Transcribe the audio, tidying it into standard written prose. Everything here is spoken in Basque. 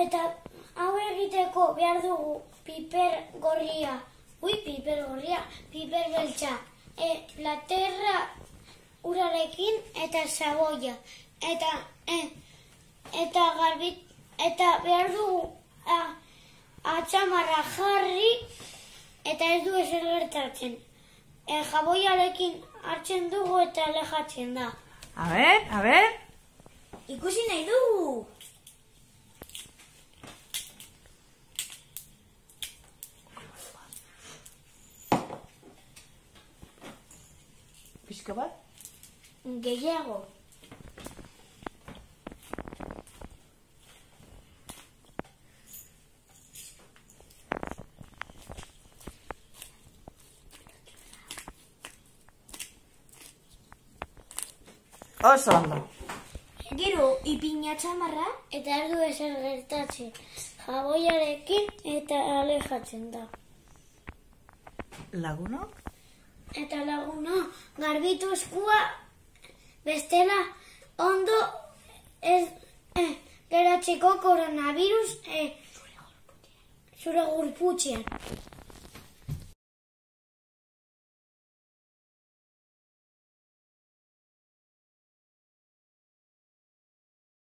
Eta hau egiteko behar dugu piper gorria, piper beltza, platerra urarekin eta zaboia. Eta garbit, eta behar dugu atxamarra jarri eta ez du ezer gertatzen. Jaboiarekin hartzen dugu eta alejatzen da. A ver. Ikusi nahi dugu. Pixka bat? Gehiago. Oso ondo. Gero, ipina txamarra eta ez du ezer gertatzen. Jaboiarekin eta alejatzen da. Lagunok? Eta laguna, garbitu eskua, bestela ondo ez geratzeko koronavirus zure gorputzean.